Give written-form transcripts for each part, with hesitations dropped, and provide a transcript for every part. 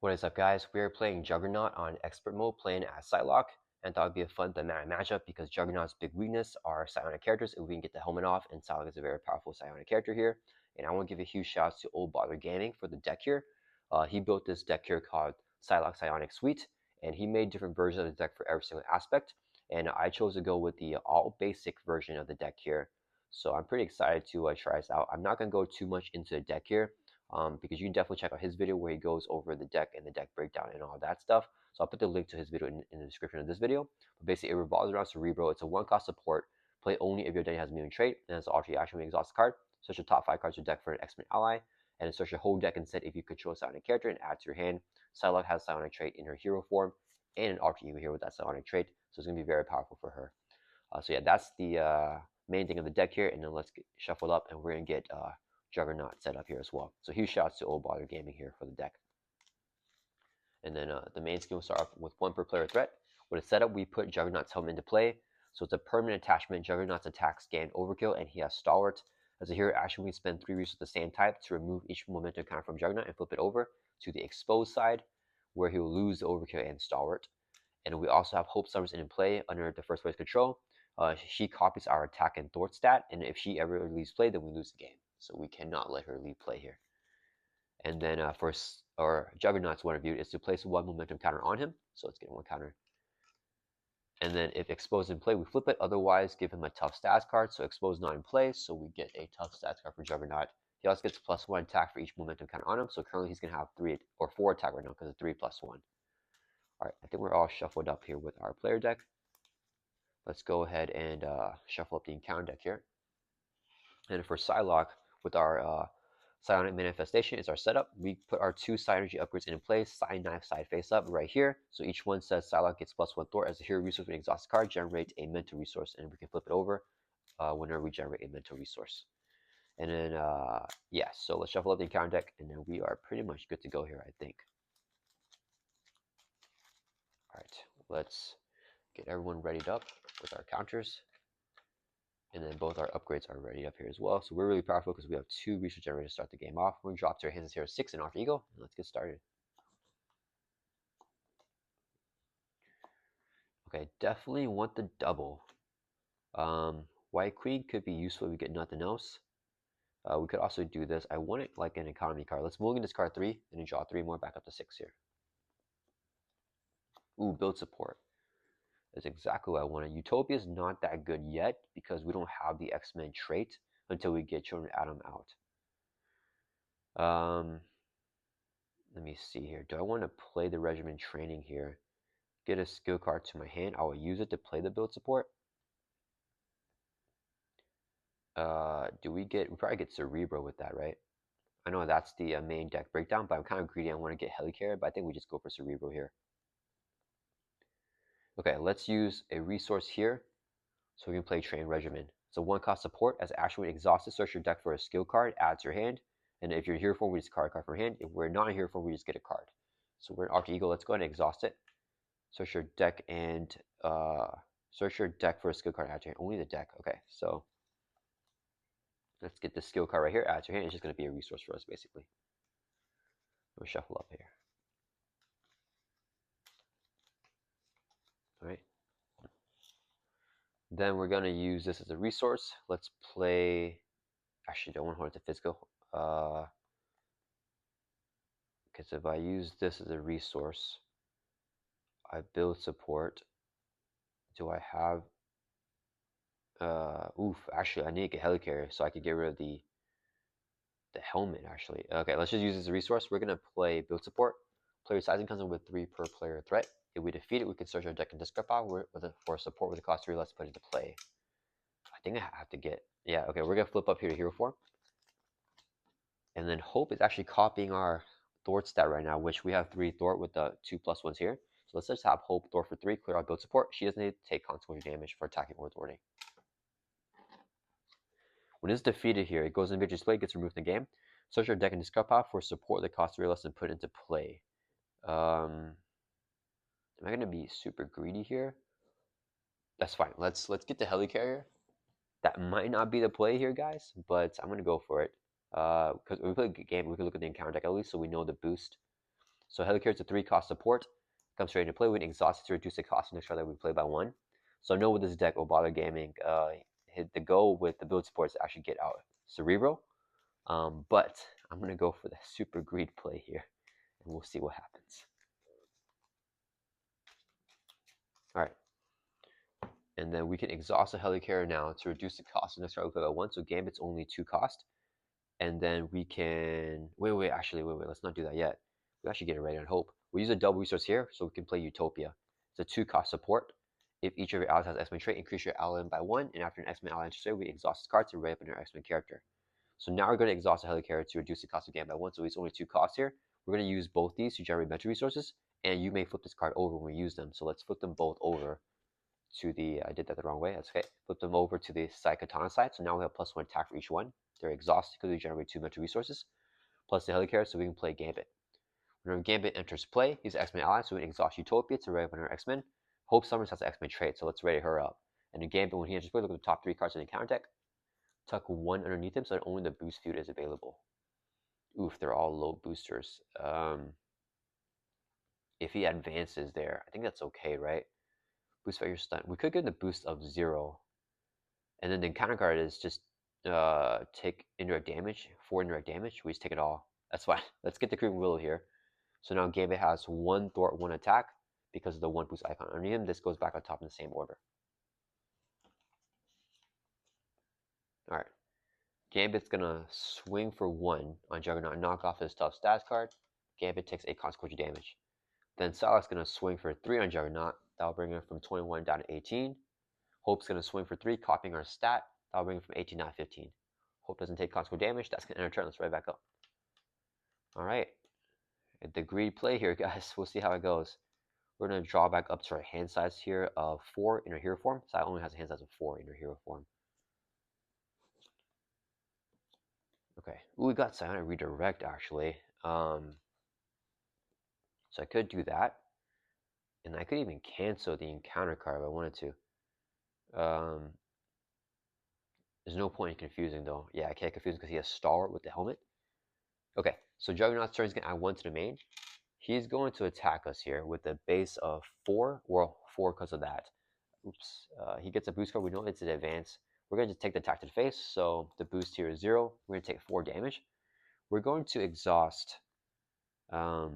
What is up, guys? We are playing Juggernaut on expert mode, playing as PSYLOCKE, and thought it'd be a fun thematic matchup because Juggernaut's big weakness are psionic characters. If we can get the helmet off, and PSYLOCKE is a very powerful psionic character here. And I want to give a huge shout out to Old Bother Gaming for the deck here. He built this deck here called PSYLOCKE Psionic Suite, and he made different versions of the deck for every single aspect. And I chose to go with the all basic version of the deck here. So I'm pretty excited to try this out. I'm not going to go too much into the deck here. Because you can definitely check out his video where he goes over the deck and the deck breakdown and all that stuff. So I'll put the link to his video in the description of this video. But basically, it revolves around Cerebro. It's a one-cost support. Play only if your deck has a immune trait, and it's an alternate action when you exhaust a card. Search your top 5 cards of your deck for an X-Men ally, and then search your whole deck instead if you control a psionic character and add to your hand. PSYLOCKE has a psionic trait in her hero form and an alternate ego here with that psionic trait, so it's going to be very powerful for her. So yeah, that's the main thing of the deck here, and then let's get shuffled up, and we're going to get Juggernaut set up here as well. So huge shouts to Old Bother Gaming here for the deck. And then the main skill will start off with 1 per player threat. With a setup, we put Juggernaut's helmet into play. So it's a permanent attachment. Juggernaut's attack scan overkill, and he has Stalwart. As a hero action, we spend 3 resources of the same type to remove each momentum counter from Juggernaut and flip it over to the exposed side, where he will lose the overkill and Stalwart. And we also have Hope Summers in play under the first player's control. She copies our attack and thwart stat, and if she ever leaves play, then we lose the game. So we cannot let her leave play here. And then for Juggernaut's one of you is to place 1 momentum counter on him. So let's get 1 counter. And then if exposed in play, we flip it. Otherwise, give him a tough stats card. So exposed not in play, so we get a tough stats card for Juggernaut. He also gets +1 attack for each momentum counter on him. So currently he's gonna have 3 or 4 attack right now because of 3 + 1. All right, I think we're all shuffled up here with our player deck. Let's go ahead and shuffle up the encounter deck here. And for PSYLOCKE, with our Psionic Manifestation is our setup. We put our 2 Synergy upgrades in place, side knife, side face up, right here. So each one says PSYLOCKE gets +1 thwart as a hero resource when exhaust a card, generate a mental resource, and we can flip it over whenever we generate a mental resource. And then, yeah, so let's shuffle up the encounter deck, and then we are pretty much good to go here, I think. All right, let's get everyone readied up with our counters. And then both our upgrades are ready up here as well. So we're really powerful because we have 2 resource generators to start the game off. We're going to drop to our hands here 6 in Alter Ego, and let's get started. Okay, definitely want the double. White Queen could be useful if we get nothing else. We could also do this. I want it like an economy card. Let's mulligan discard 3 and then draw 3 more back up to 6 here. Ooh, build support. That's exactly what I wanted. Utopia is not that good yet because we don't have the X-Men trait until we get Children of Atom out. Let me see here. Do I want to play the Regiment Training here? Get a skill card to my hand. I will use it to play the build support. We probably get Cerebro with that, right? I know that's the main deck breakdown, but I'm kind of greedy. I want to get Helicarrier, but I think we just go for Cerebro here. Okay, let's use a resource here so we can play Train Regimen. It's a 1-cost support. As actually exhausted, search your deck for a skill card, add to your hand. And if you're in hero form, we just card a card from hand. If we're not in hero form, we just get a card. So we're in Alter Ego. Let's go ahead and exhaust it. Search your deck and search your deck for a skill card, add to your hand. Only the deck. Okay, so let's get the skill card right here, add to your hand. It's just going to be a resource for us, basically. We'll shuffle up here. All right. Then we're going to use this as a resource. Let's play. Actually, don't want to hold it to physical. Because if I use this as a resource, I build support. Do I have? Actually, I need to get Helicarrier so I can get rid of the helmet. Actually, okay. Let's just use this as a resource. We're gonna play build support. Player sizing comes in with 3 per player threat. If we defeat it, we can search our deck and discard pile for support with a cost 3. Let's put it into play. I think I have to get. Yeah. Okay. We're gonna flip up here to hero form. And then Hope is actually copying our thwart stat right now, which we have 3 thwart with the 2 + 1s here. So let's just have Hope thwart for 3, clear out build support. She doesn't need to take consequential damage for attacking or thwarting. When it's defeated here, it goes in victory display, gets removed in the game. Search your deck and discard pile for support that costs 3 less and put into play. Am I gonna be super greedy here? That's fine. Let's get the Helicarrier. That might not be the play here, guys, but I'm gonna go for it. Because we play a game, we can look at the encounter deck at least, so we know the boost. So Helicarrier is a 3-cost support. Comes straight into play. We can exhaust it to reduce the cost of next card that we play by 1. So I know with this deck, will bother gaming. The goal with the build support is to actually get out Cerebro. But I'm going to go for the super greed play here, and we'll see what happens. All right. And then we can exhaust the Helicarrier now to reduce the cost of next card we play by 1. So Gambit's only 2 cost. And then we can wait, let's not do that yet. We actually get it ready on Hope. We use a double resource here, so we can play Utopia. It's a 2-cost support. If each of your allies has X-Men trait, increase your ally by 1, and after an X-Men ally enters play, we exhaust this card to ready up in our X-Men character. So now we're going to exhaust the Helicarrier to reduce the cost of game by 1, so it's only 2 costs here. We're going to use both these to generate mental resources, and you may flip this card over when we use them. So let's flip them both over to the, I did that the wrong way, that's okay. Flip them over to the Psychotana side, so now we have +1 attack for each one. They're exhausted because we generate 2 mental resources, plus the Helicarrier, so we can play Gambit. Whenever Gambit enters play, he's an X-Men ally, so we can exhaust Utopia to ready up on our X-Men. Hope Summers has an X-Men trait, so let's ready her up. And in Gambit, when he enters play, look at the top 3 cards in the counter deck. Tuck 1 underneath him so that only the boost field is available. Oof, they're all low boosters. If he advances there, I think that's okay, right? Boost by your stun. We could get the boost of 0. And then the counter card is just take indirect damage, 4 indirect damage. We just take it all. That's fine. Let's get the Creeping Willow here. So now Gambit has 1 thwart, 1 attack because of the 1 boost icon underneath him. This goes back on top in the same order. Alright. Gambit's gonna swing for 1 on Juggernaut, knock off his tough stats card. Gambit takes 8 consequential damage. Then PSYLOCKE's gonna swing for 3 on Juggernaut. That'll bring him from 21 down to 18. Hope's gonna swing for 3, copying our stat. That'll bring him from 18 down to 15. Hope doesn't take consequential damage. That's gonna end our turn. Let's right back up. Alright. The greed play here, guys. We'll see how it goes. We're going to draw back up to our hand size here of 4 in our hero form. So I only has a hand size of 4 in our hero form. Okay. Ooh, we got Psionic Redirect, actually. So I could do that. And I could even cancel the encounter card if I wanted to. There's no point in confusing, though. Yeah, I can't confuse him because he has Stalwart with the helmet. Okay, so Juggernaut's turn is going to add 1 to the main. He's going to attack us here with a base of 4. Well, 4 because of that. Oops. He gets a boost card. We know it's an advance. We're going to just take the attack to the face. So the boost here is 0. We're going to take 4 damage. We're going to exhaust. Yeah,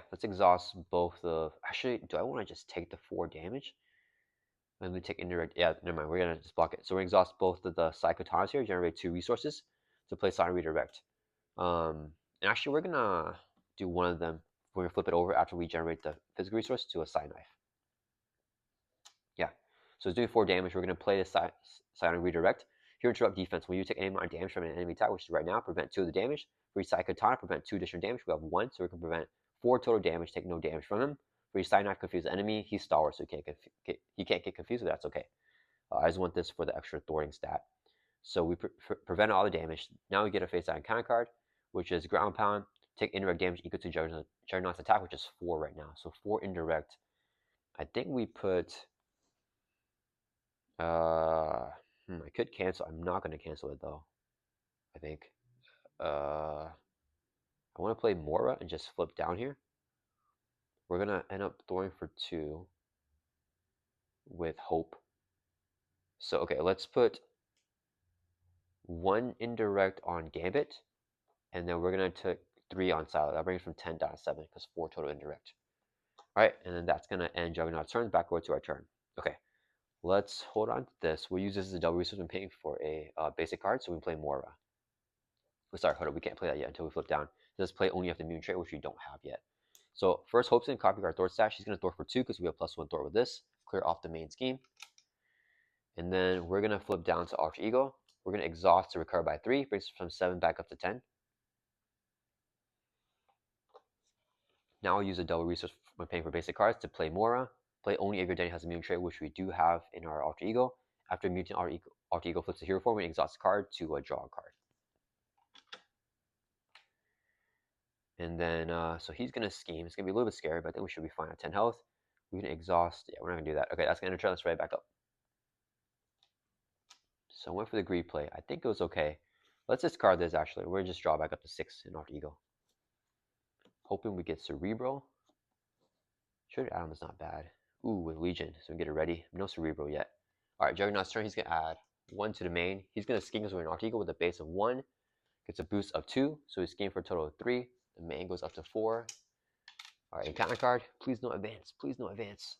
let's exhaust both of. Actually, do I want to just take the 4 damage? Let me take indirect. Yeah, never mind. We're going to just block it. So we're going to exhaust both of the Psychotonas here, generate 2 resources to play Psionic Redirect. And actually, we're going to do one of them. We're going to flip it over after we generate the physical resource to a Psi Knife. Yeah, so it's doing 4 damage. We're going to play the Psionic Redirect. Here, interrupt defense. When you take any amount of damage from an enemy attack, which is right now, prevent 2 of the damage. For each Psychotana, prevent 2 additional damage. We have 1, so we can prevent 4 total damage, take no damage from him. For each Psi Knife, confuse the enemy. He's Stalwart, so he can't get confused, but that's okay. I just want this for the extra thwarting stat. So we prevent all the damage. Now we get a face-down counter card, which is Ground Pound. Take indirect damage equal to Juggernaut's attack, which is 4 right now. So 4 indirect. I think we put... I could cancel. I'm not going to cancel it, though. I think. I want to play Mora and just flip down here. We're going to end up throwing for 2 with Hope. So, okay, let's put 1 indirect on Gambit. And then we're going to take 3 on Psylocke. That brings from 10 down to 7 because 4 total indirect. Alright, and then that's going to end Juggernaut's turn. Back over to our turn. Okay, let's hold on to this. We'll use this as a double resource when paying for a basic card, so we can play Mora. Sorry, hold on. We can't play that yet until we flip down. Let's play only after the immune trait, which we don't have yet. So first, Hope's going to copy our Thwart stat. She's going to Thwart for 2 because we have +1 Thwart with this. Clear off the main scheme. And then we're going to flip down to Alter Ego. We're going to exhaust to recover by 3. Brings us from 7 back up to 10. Now I'll use a double resource when paying for basic cards to play Mora. Play only if your Denny has a mutant trait, which we do have in our Alter Ego. After mutant Alter Ego flips the hero form, we exhaust the card to draw a card. And then, so he's going to scheme. It's going to be a little bit scary, but I think we should be fine at 10 health. We're going to exhaust. Yeah, we're not going to do that. Okay, that's going to turn us right back up. So I went for the greed play. I think it was okay. Let's discard this, actually. We're going to just draw back up to 6 in Alter Ego. Hoping we get Cerebro. Triggered Atom is not bad. Ooh, with Legion, so we can get it ready. No Cerebro yet. Alright, Juggernaut's turn. He's going to add 1 to the main. He's going to scheme us with an Article with a base of 1. Gets a boost of 2, so he's schemed for a total of 3. The main goes up to 4. Alright, encounter card. Please no advance. Please no advance.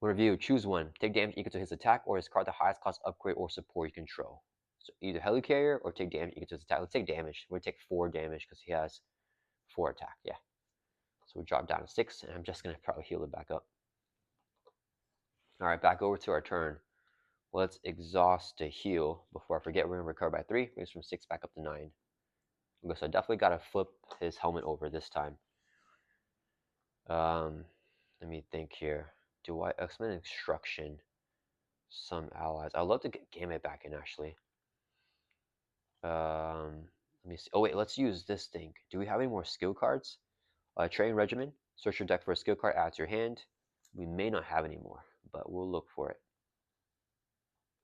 Review. Choose one. Take damage equal to his attack or his card the highest cost upgrade or support you control. So either Helicarrier or take damage equal to his attack. Let's take damage. We're going to take 4 damage because he has 4 attack. Yeah. So we drop down to 6, and I'm just going to probably heal it back up. Alright, back over to our turn. Let's exhaust to heal. Before I forget, we're going to recover by 3. Brings from 6 back up to 9. Okay, so I definitely got to flip his helmet over this time. Let me think here. Do I X-Men Instruction some allies? I'd love to get Gambit back in, actually. Let me see. Oh, wait, let's use this thing. Do we have any more skill cards? Training Regimen. Search your deck for a skill card, add to your hand. We may not have any more, but we'll look for it.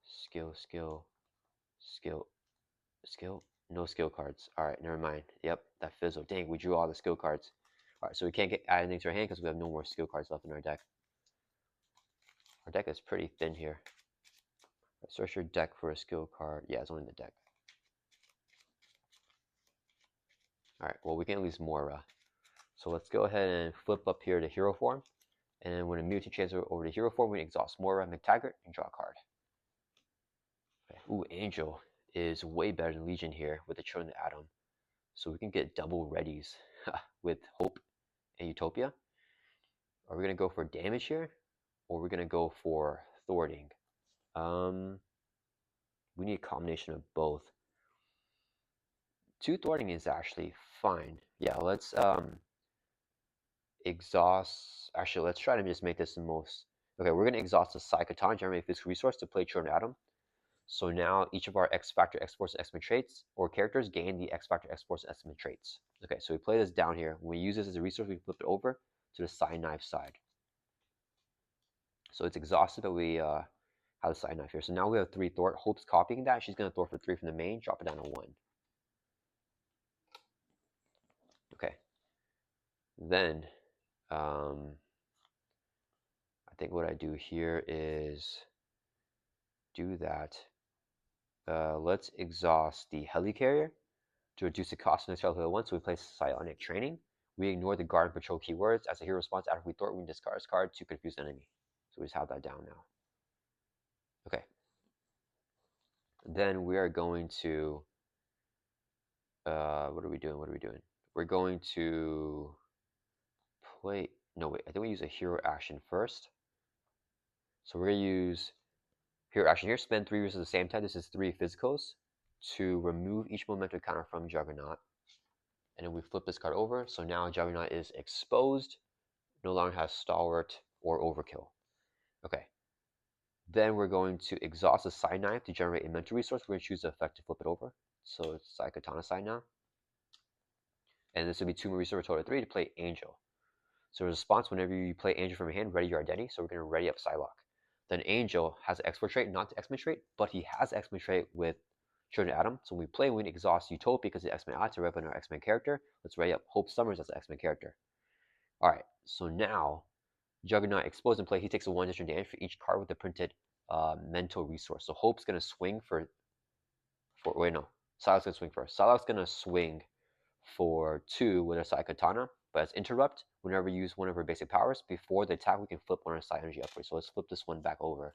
Skill, skill, skill, skill. No skill cards. Alright, never mind. Yep, that fizzled. Dang, we drew all the skill cards. Alright, so we can't add anything to our hand because we have no more skill cards left in our deck. Our deck is pretty thin here. Search your deck for a skill card. Yeah, it's only in the deck. Alright, well, we can at least Moira. So let's go ahead and flip up here to hero form. And then when a mutant changes over to hero form, we exhaust Moira, McTaggart, and draw a card. Okay. Ooh, Angel is way better than Legion here with the Children of the Atom. So we can get double readies with Hope and Utopia. Are we going to go for damage here? Or are we going to go for thwarting? We need a combination of both. 2 thwarting is actually fine. Yeah, let's exhaust. Actually, let's try to just make this the most. Okay, we're going to exhaust the Psychoton, generate physical resource to play Children of Atom. So now each of our X Factor, X Force, X-Men traits or characters gain the X Factor, X Force, X-Men traits. Okay, so we play this down here. When we use this as a resource, we flip it over to the side knife side. So it's exhausted, but we have the side knife here. So now we have 3 thwart. Hope's copying that. She's going to thwart for 3 from the main, drop it down to 1. Okay. Then, I think what I do here is do that. Let's exhaust the Helicarrier to reduce the cost of the next level 1. So we play Psionic Training. We ignore the guard and patrol keywords. As a hero response, after we thwart, we discard this card to confuse the enemy. So we just have that down now. Okay. Then we are going to what are we doing? We're going to play. No, wait. I think we use a hero action first. So we're going to use hero action here. Spend 3 resources at the same time. This is 3 physicals to remove each momentum counter from Juggernaut. And then we flip this card over. So now Juggernaut is exposed. No longer has Stalwart or Overkill. Okay. Then we're going to exhaust the side knife to generate a mental resource. We're going to choose the effect to flip it over. So it's Psychotana side now. And this will be 2 more resources, total of 3 to play Angel. So response, whenever you play Angel from your hand, ready your identity. So we're going to ready up PSYLOCKE. Then Angel has an export trait, not the X-Men trait, but he has X-Men trait with Children of Atom. So when we play, we exhaust Utopia because the X-Men to represent our X-Men character. Let's ready up Hope Summers as an X-Men character. Alright, so now Juggernaut exposed in play. He takes a 1 additional damage for each card with the printed mental resource. So Hope's going to swing for wait, no. PSYLOCKE's going to swing first. PSYLOCKE's going to swing for 2 with a Psychotana, but as interrupt, whenever we use one of her basic powers, before the attack, we can flip one of our Psy Energy upgrades. So let's flip this one back over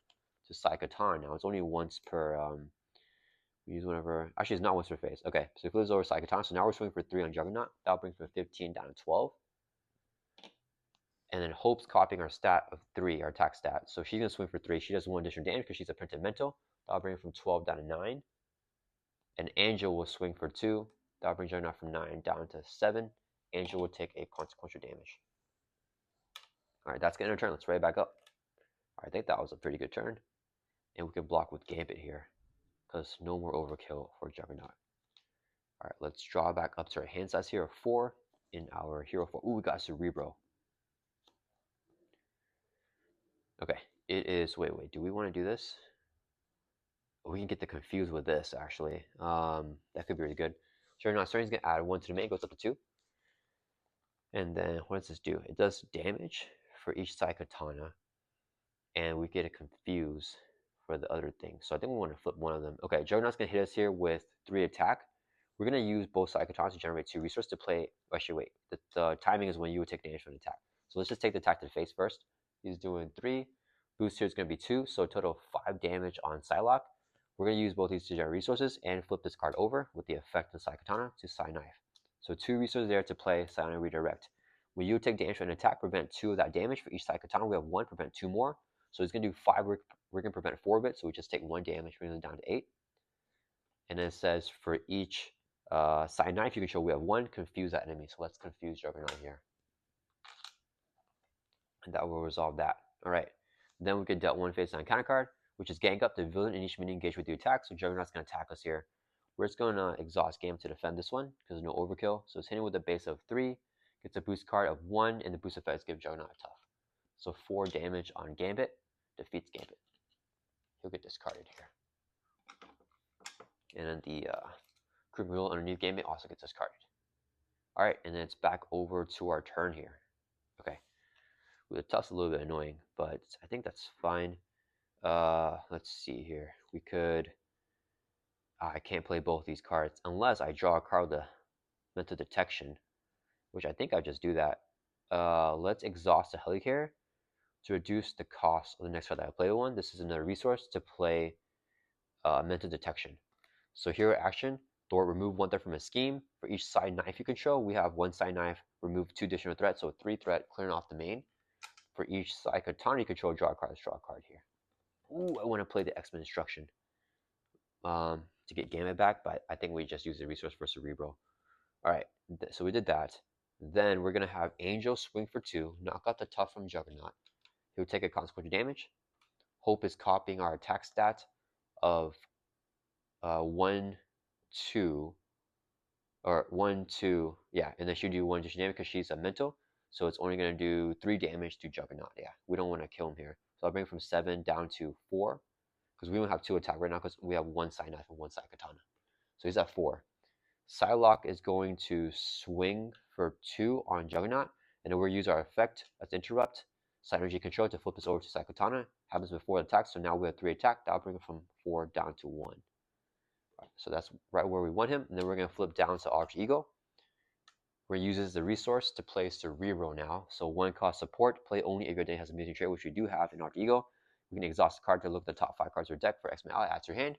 to Psychotana. Now it's only once per, we use one of her, actually it's not once per phase. Okay, so we flip this over Psychotana, so now we're swinging for 3 on Juggernaut. That'll bring from 15 down to 12. And then Hope's copying our stat of 3, our attack stat. So she's going to swing for 3. She does 1 additional damage because she's a printed mental. That'll bring from 12 down to 9. And Angel will swing for 2. That'll bring Juggernaut from 9 down to 7. Angel will take a consequential damage. Alright, that's going to turn. Let's ready back up. I think that was a pretty good turn. And we can block with Gambit here. Because no more overkill for Juggernaut. Alright, let's draw back up to our hand size here of 4 in our hero 4. Ooh, we got Cerebro. Okay, it is, wait, do we want to do this? We can get the confused with this, actually. That could be really good. Juggernaut starting is going to add 1 to the main, goes up to 2. And then what does this do? It does damage for each side katana, and we get a confuse for the other thing. So I think we want to flip one of them. Okay, Juggernaut's gonna hit us here with 3 attack. We're gonna use both side katanas to generate 2 resources to play. Actually, wait. The timing is when you would take damage from an attack. So let's just take the attack to the face first. He's doing 3. Boost here is gonna be 2, so a total of 5 damage on PSYLOCKE. We're gonna use both these to generate resources and flip this card over with the effect of side katana to side knife. So 2 resources there to play Psionic Redirect. When you take damage from an attack, prevent 2 of that damage for each side katana. We have 1, prevent 2 more. So he's going to do 5, we're going to prevent 4 of it, so we just take 1 damage, brings it down to 8. And then it says for each side knife you control, we have 1, confuse that enemy. So let's confuse Juggernaut here. And that will resolve that. Alright, then we get dealt 1 face down counter card, which is gang up the villain in each minion engaged with the attack. So Juggernaut's going to attack us here. We're just going to exhaust game to defend this one, because there's no overkill. So it's hitting with a base of 3, gets a boost card of 1, and the boost effects give Juggernaut a tough. So 4 damage on Gambit, defeats Gambit. He'll get discarded here. And then the Creeping Wheel underneath Gambit also gets discarded. Alright, and then it's back over to our turn here. Okay. With the tough's a little bit annoying, but I think that's fine. Let's see here. We could... I can't play both these cards unless I draw a card with the Mental Detection, which I think I just do that. Let's exhaust the Helicarrier to reduce the cost of the next card that I play with one. This is another resource to play Mental Detection. So here at action, Thor remove 1 threat from a scheme. For each side knife you control, we have 1 side knife, remove 2 additional threats, so 3 threat, clearing off the main. For each side katana you control, draw a card. Let's draw a card here. Ooh, I want to play the X-Men Instruction to get Gambit back, but I think we just use the resource for Cerebral. Alright, so we did that. Then we're going to have Angel swing for 2, knock out the tough from Juggernaut. He would take a consequential damage. Hope is copying our attack stat of 1, 2, or 1, 2, yeah, and then she'll do 1 additional damage because she's a mental, so it's only going to do 3 damage to Juggernaut. Yeah, we don't want to kill him here. So I'll bring it from 7 down to 4, because we don't have 2 attack right now because we have 1 side knife and 1 side katana. So he's at 4. PSYLOCKE is going to swing for 2 on Juggernaut, and then we'll use our effect as interrupt, side energy control to flip this over to side katana. Happens before the attack, so now we have 3 attack. That'll bring it from 4 down to 1. Right, so that's right where we want him, and then we're going to flip down to Alter Ego. We're going to use this as a resource to play Cerebro now. So 1 cost support, play only if your deck has a amazing trait, which we do have in Alter Ego. We can exhaust the card to look at the top 5 cards of your deck for X-Men Ally, add to your hand.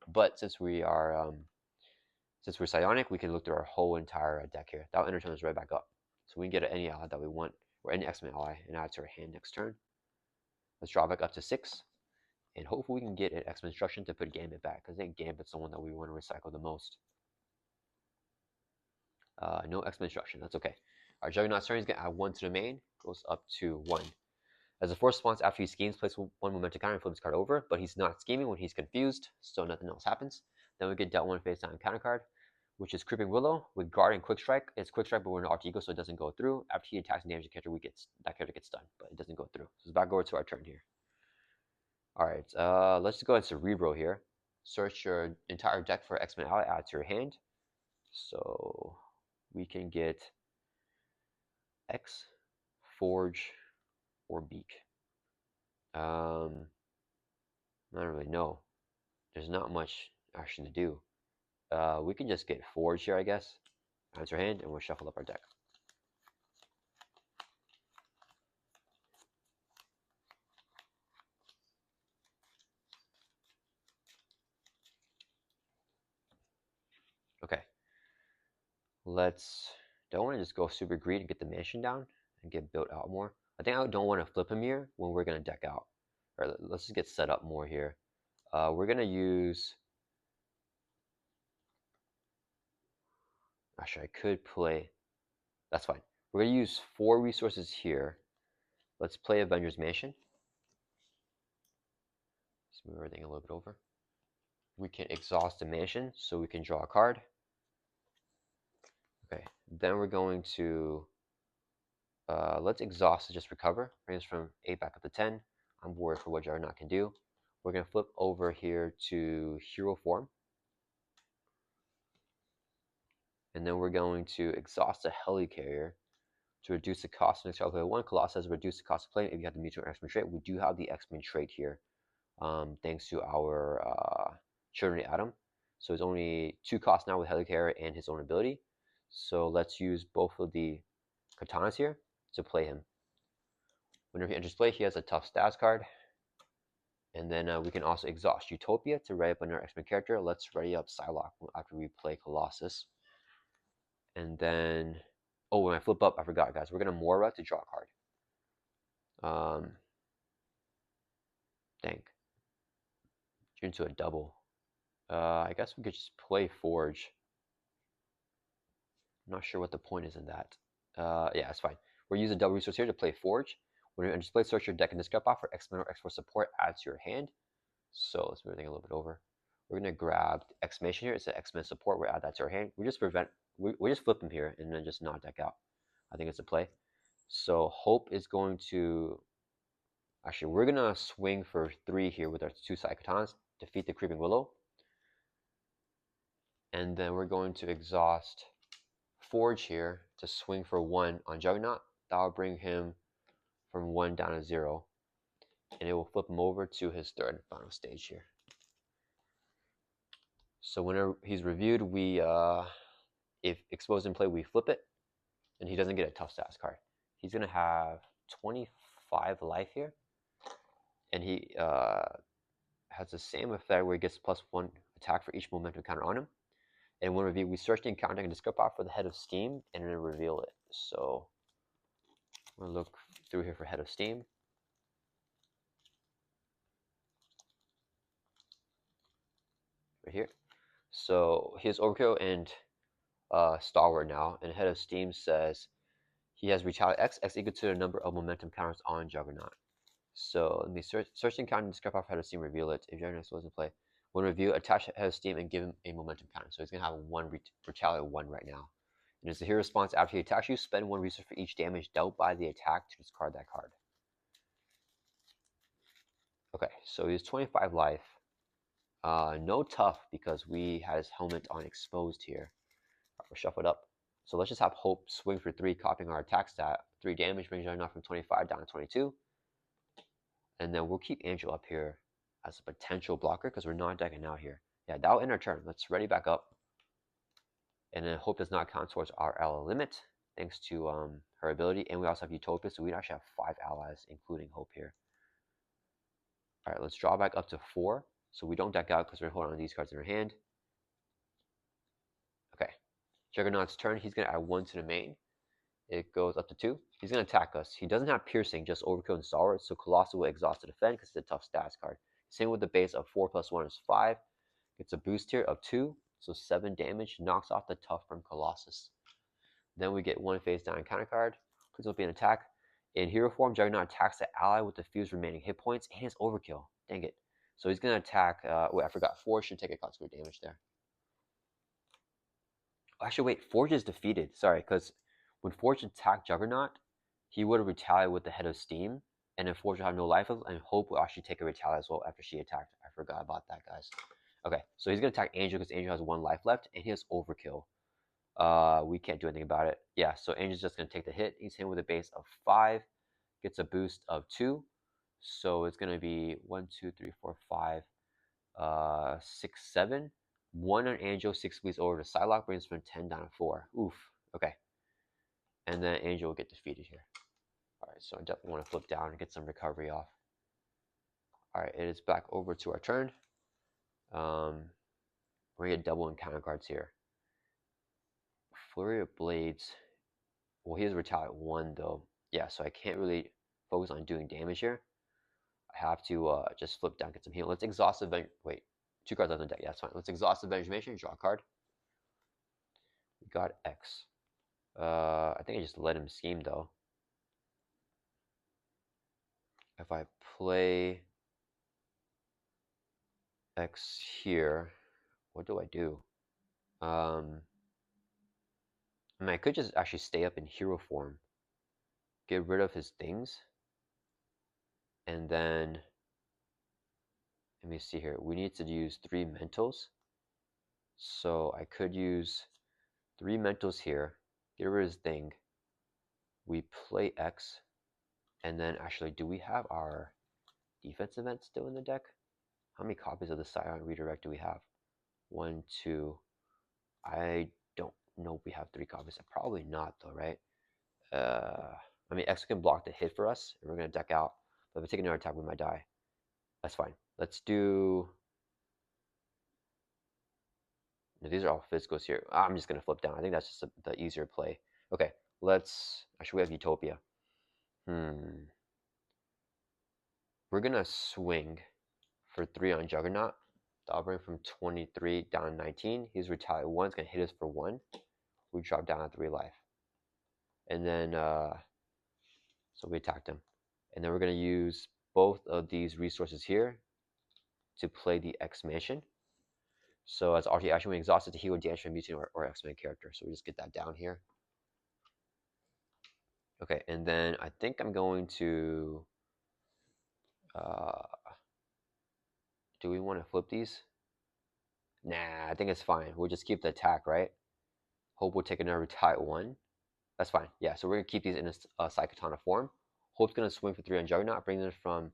But since we're psionic, we can look through our whole entire deck here. That'll enter turn us right back up. So we can get any ally that we want, or any X-Men ally, and add to our hand next turn. Let's draw back up to 6. And hopefully we can get an X-Men Instruction to put Gambit back, because I think Gambit's the one that we want to recycle the most. No X-Men Instruction, that's okay. Our Juggernaut's turn is going to add 1 to the main, goes up to 1. As a force response, after he schemes, place 1 momentum counter and flip his card over, but he's not scheming when he's confused, so nothing else happens. Then we get dealt 1 face down counter card, which is Creeping Willow with Guard and Quick Strike. It's Quick Strike, but we're in Alter Ego, so it doesn't go through. After he attacks and damages the character, that character gets stunned, but it doesn't go through. So it's back over to our turn here. Alright, let's just go into Cerebro here. Search your entire deck for X-Men Ally, add to your hand. So we can get X, Forge, or Beak. I don't really know. There's not much action to do. We can just get Forge here, I guess. Add to your hand, and we'll shuffle up our deck. Okay. Don't want to just go super greedy and get the mansion down and get built out more. I think I don't want to flip him here when we're going to deck out. Or let's just get set up more here. We're going to use... Actually, I could play... That's fine. We're going to use 4 resources here. Let's play Avengers Mansion. Let's move everything a little bit over. We can exhaust the mansion so we can draw a card. Okay, then we're going to... let's exhaust to just recover. Bring us from 8 back up to 10. I'm worried for what Juggernaut can do. We're going to flip over here to Hero Form. And then we're going to exhaust the Helicarrier to reduce the cost of next calculator 1. Colossus says reduce the cost of playing if you have the mutual X-Men trait. We do have the X-Men trait here, thanks to our Trinity Atom. So it's only 2 costs now with Helicarrier and his own ability. So let's use both of the Katanas here to play him. Whenever he enters play, he has a tough stats card. And then we can also exhaust Utopia to ready up another X-Men character. Let's ready up PSYLOCKE after we play Colossus. And then, oh, when I flip up, I forgot, guys. We're going to Mora to draw a card. Dang. Into a double. I guess we could just play Forge. I'm not sure what the point is in that. Yeah, it's fine. We're using double resource here to play Forge. When you enter play, search your deck and discard off for X-Men or X-Force support, add to your hand. So let's move everything a little bit over. We're gonna grab the exclamation here. It's an X-Men support. We'll add that to our hand. We just flip them here and then just not deck out. I think it's a play. So Hope is going to, actually we're gonna swing for 3 here with our 2 side katanas, defeat the Creeping Willow. And then we're going to exhaust Forge here to swing for 1 on Juggernaut. That'll bring him from 1 down to 0. And it will flip him over to his 3rd and final stage here. So whenever he's reviewed, we if exposed in play, we flip it, and he doesn't get a tough stats card. He's gonna have 25 life here, and he has the same effect where he gets +1 attack for each momentum counter on him. And when review, we search the encounter and discard off for the Head of Steam, and then reveal it. So I'm gonna look through here for Head of Steam. Right here. So he has Overkill and Stalwart now, and Head of Steam says he has Retaliate X equal to the number of momentum counters on Juggernaut. So let me search the encounter and discard off Head of Steam, reveal it. If Juggernaut was in play, when review, attach Head of Steam and give him a momentum counter. So he's gonna have 1 Retaliate 1 right now. And as the hero response after he attacks you, spend 1 resource for each damage dealt by the attack to discard that card. Okay, so he has 25 life. No tough because we had his helmet on exposed here. Right, we'll shuffle it up. So let's just have Hope swing for 3, copying our attack stat. 3 damage, brings Juggernaut from 25 down to 22. And then we'll keep Angel up here as a potential blocker because we're not decking out here. Yeah, that'll end our turn. Let's ready back up. And then Hope does not count towards our ally limit, thanks to her ability. And we also have Utopia, so we actually have 5 allies, including Hope here. Alright, let's draw back up to 4. So we don't deck out because we're holding on to these cards in our hand. Okay. Juggernaut's turn. He's going to add 1 to the main. It goes up to 2. He's going to attack us. He doesn't have Piercing, just Overkill and Stalwart, so Colossus will exhaust to defend because it's a tough stats card. Same with the base of 4 plus 1 is 5. Gets a boost here of 2, so 7 damage. Knocks off the tough from Colossus. Then we get 1 face down counter card. Please don't be an attack. In hero form, Juggernaut attacks the ally with the fewest remaining hit points and his Overkill. Dang it. So he's going to attack, wait, I forgot, Forge should take a consequent damage there. Actually, wait, Forge is defeated. Sorry, because when Forge attacked Juggernaut, he would have retaliated with the Head of Steam, and then Forge will have no life, and Hope will actually take a retaliate as well after she attacked. I forgot about that, guys. Okay, so he's going to attack Angel because Angel has 1 life left, and he has Overkill. We can't do anything about it. Yeah, so Angel's just going to take the hit. He's hit with a base of 5, gets a boost of 2. So it's going to be 1, 2, 3, 4, 5, 6, 7. 1 on Angel, 6 squeeze over to PSYLOCKE, brings from 10 down to 4. Oof. Okay. And then Angel will get defeated here. Alright, so I definitely want to flip down and get some recovery off. Alright, it is back over to our turn. We're going to get double encounter cards here. Flurry of Blades. Well, he has Retaliate 1 though. Yeah, so I can't really focus on doing damage here. I have to just flip down, get some heal. Let's exhaust the wait, 2 cards left on deck. Yeah, that's fine. Let's exhaust the Avengement, draw a card. We got X. I think I just let him scheme though. If I play X here, what do I do? I mean, I could just actually stay up in hero form, get rid of his things, and then let me see here. We need to use 3 mentals. So I could use 3 mentals here, get rid of his thing, we play X, and then actually, do we have our defense event still in the deck? How many copies of the Scion Redirect do we have? 1, 2. I don't know if we have 3 copies. Probably not though, right? I mean, X can block the hit for us, and we're gonna deck out. But if we take another attack, we might die. That's fine. Let's do. No, these are all physicals here. I'm just gonna flip down. I think that's just the easier play. Okay, let's. Actually, we have Utopia. We're gonna swing for 3 on Juggernaut. That'll bring from 23 down 19. He's retaliate 1. It's gonna hit us for 1. We drop down at 3 life. And then, so we attacked him. And then we're gonna use both of these resources here to play the X-Mansion. So as RT action, we exhausted to heal damage from mutant or X-Men character. So we just get that down here. Okay, and then I think I'm going to. Do we want to flip these? Nah, I think it's fine. We'll just keep the attack, right? Hope will take another retire 1. That's fine. Yeah, so we're gonna keep these in a Psychotana form. Hope's gonna swing for 3 on Juggernaut, bringing us from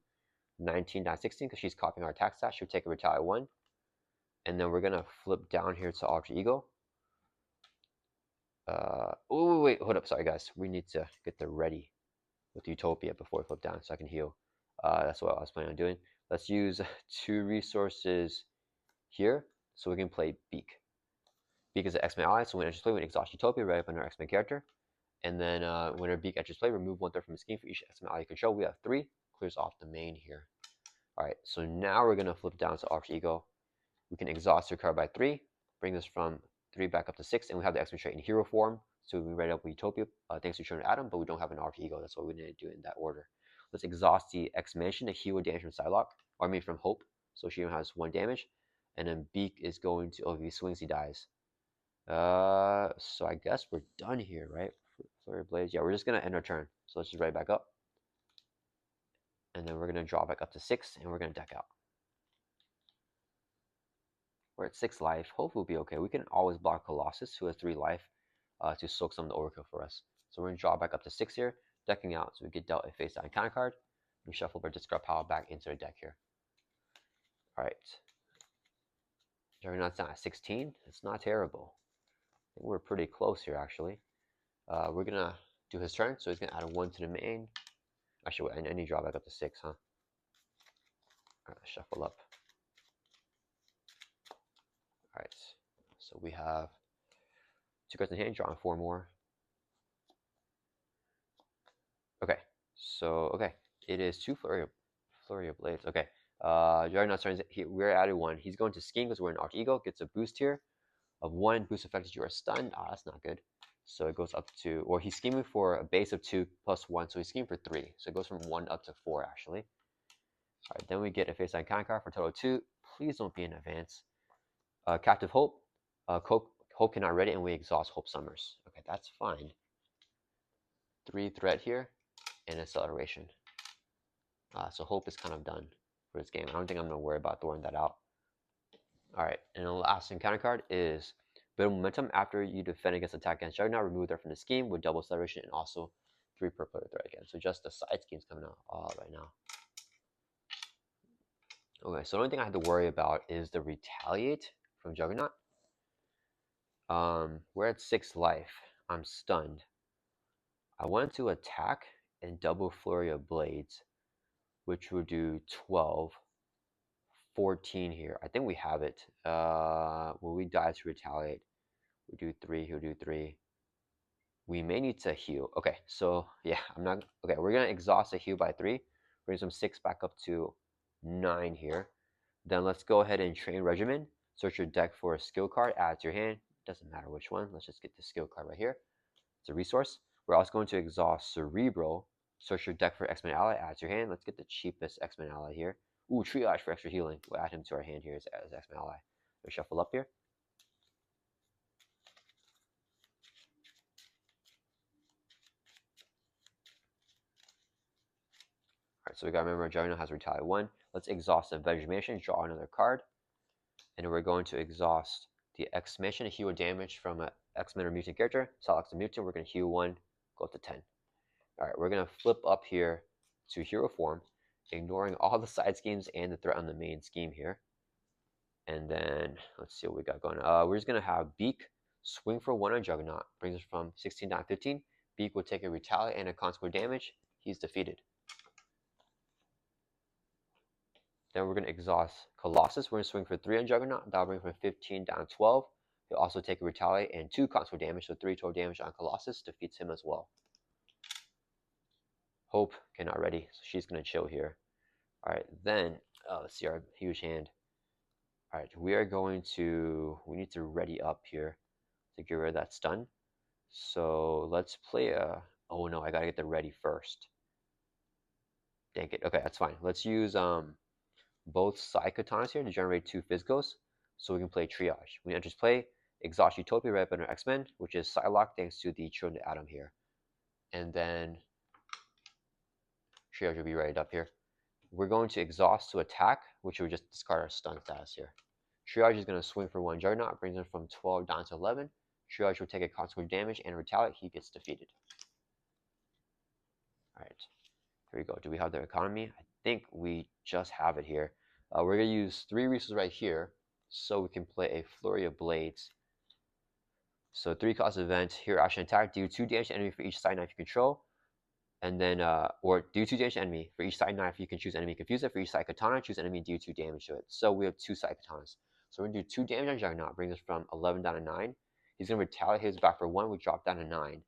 19 down 16 because she's copying our attack stat. She'll take a retire 1. And then we're gonna flip down here to Alter Ego. Oh wait, hold up, sorry guys. We need to get the ready with Utopia before we flip down so I can heal. That's what I was planning on doing. Let's use 2 resources here so we can play Beak. Beak is an X-Men ally, so when it enters play, we exhaust Utopia right up on our X-Men character. And then when our Beak enters play, remove 1/3 from the scheme for each X-Men ally you control. We have 3. Clears off the main here. Alright, so now we're going to flip down to Alter Ego. We can exhaust your card by 3, bring this from 3 back up to 6, and we have the X-Men trait in hero form. So we read up with Utopia thanks to Children of Adam, but we don't have an Alter Ego. That's what we need to do in that order. Let's exhaust the X-Mansion to heal damage from PSYLOCKE, or I mean from Hope. So she only has 1 damage. And then Beak is going to, if he swings, he dies. So I guess we're done here, right? Flurry of Blades. Yeah, we're just gonna end our turn. So let's just write back up. And then we're gonna draw back up to 6, and we're gonna deck out. We're at 6 life. Hopefully we'll be okay. We can always block Colossus, who has 3 life, to soak some of the overkill for us. So we're gonna draw back up to 6 here, decking out. So we get dealt a face down counter card. We shuffle our discard pile back into the deck here. Alright. Juggernaut's down at 16. It's not terrible. I think we're pretty close here actually. We're gonna do his turn, so he's gonna add a 1 to the main. Actually, I need to draw back up to 6, huh? Alright, let's shuffle up. Alright, so we have 2 cards in hand, drawing 4 more. Okay, so, it is 2 Flurry of Blades. Okay, Juggernaut's turn, we're added 1. He's going to scheme because we're in Alter Ego, gets a boost here of 1. Boost effect is you are stunned. That's not good. So it goes up to, or he's scheming for a base of 2 plus 1, so he's scheming for 3. So it goes from 1 up to 4, actually. Alright, then we get a face side counter card for a total of 2. Please don't be in advance. Captive Hope. Hope cannot read it, and we exhaust Hope Summers. Okay, that's fine. 3 threat here, and acceleration. So Hope is kind of done for this game. I don't think I'm going to worry about throwing that out. Alright, and the last encounter card is build momentum. After you defend against attack against Juggernaut, remove that from the scheme with double acceleration and also 3 per player threat again. So just the side schemes coming out right now. Okay, so the only thing I have to worry about is the retaliate from Juggernaut. We're at 6 life. I'm stunned. I wanted to attack and double Flurry of Blades, which would do 12, 14 here. I think we have it. When we die to retaliate, we do 3, he'll do 3. We may need to heal. Okay, so yeah, okay, we're gonna exhaust a heal by 3. Brings from 6 back up to 9 here. Then let's go ahead and train regimen. Search your deck for a skill card, add to your hand. Doesn't matter which one. Let's just get the skill card right here. It's a resource. We're also going to exhaust Cerebral. Search your deck for X-Men ally, add to your hand. Let's get the cheapest X-Men ally here. Ooh, Triage for extra healing. We'll add him to our hand here as X-Men ally. We'll shuffle up here. Alright, so we gotta remember Juggernaut has retire 1. Let's exhaust the Vegetation, draw another card. And we're going to exhaust the X-Mansion to heal damage from an X-Men or mutant character. PSYLOCKE's a mutant, we're gonna heal 1, go up to 10. All right, we're gonna flip up here to hero form, ignoring all the side schemes and the threat on the main scheme here. And then let's see what we got going. We're just gonna have Beak swing for 1 on Juggernaut, brings us from 16 down to 15. Beak will take a retaliate and a consequent damage. He's defeated. Then we're gonna exhaust Colossus. We're gonna swing for 3 on Juggernaut. That'll bring from 15 down to 12. He'll also take a retaliate and 2 consequent damage, so 3 total damage on Colossus, defeats him as well. Hope cannot ready, so she's gonna chill here. All right, then let's see our huge hand. All right, we need to ready up here to get rid of that stun. So let's play a, oh no, I gotta get the ready first. Dang it, okay, that's fine. Let's use both side katanas here to generate 2 physicals, so we can play triage. We just play exhaust Utopia right under X-Men, which is PSYLOCKE thanks to the Children of Atom here. And then triage will be ready up here. We're going to exhaust to attack, which will just discard our stun status here. Triage is going to swing for 1 Juggernaut, brings him from 12 down to 11. Triage will take a consequent damage and retaliate. He gets defeated. All right, here we go. Do we have the economy? I think we just have it here. We're going to use 3 resources right here so we can play a Flurry of Blades. So 3 cost event, hero action attack, do 2 damage to enemy for each side knife you control. And then, or do 2 damage to enemy. For each side knife, you can choose enemy Confuser. For each side katana, choose enemy and do 2 damage to it. So we have 2 side katanas. So we're going to do 2 damage on Juggernaut, brings us from 11 down to 9. He's going to retaliate his back for 1, we drop down to 9.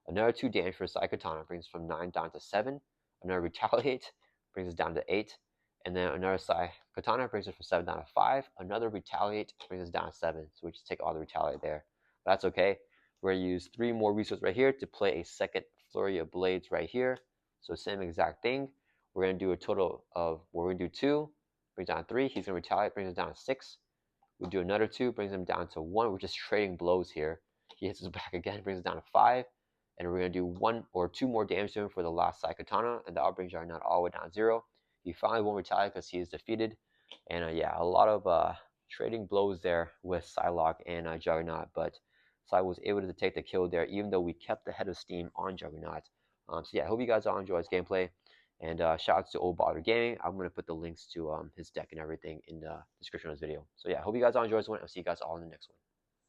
Another 2 damage for side katana, brings us from 9 down to 7. Another retaliate, brings us down to 8. And then another side katana brings us from 7 down to 5. Another retaliate brings us down to 7. So we just take all the retaliate there. But that's okay. We're going to use 3 more resources right here to play a second Flurry of Blades right here. So same exact thing. We're going to do a total of, we're going to do 2, brings down 3. He's going to retaliate, brings us down to 6. We do another 2, brings him down to 1. We're just trading blows here. He hits us back again, brings us down to 5. And we're going to do 1 or 2 more damage to him for the last side katana. And that'll bring Juggernaut all the way down to 0. He finally won't retaliate because he is defeated. And yeah, a lot of trading blows there with PSYLOCKE and Juggernaut. But Psy was able to take the kill there, even though we kept the head of steam on Juggernaut. So yeah, I hope you guys all enjoy his gameplay. And shout out to Old Baller Gaming. I'm going to put the links to his deck and everything in the description of this video. So yeah, I hope you guys all enjoy this one. I'll see you guys all in the next one.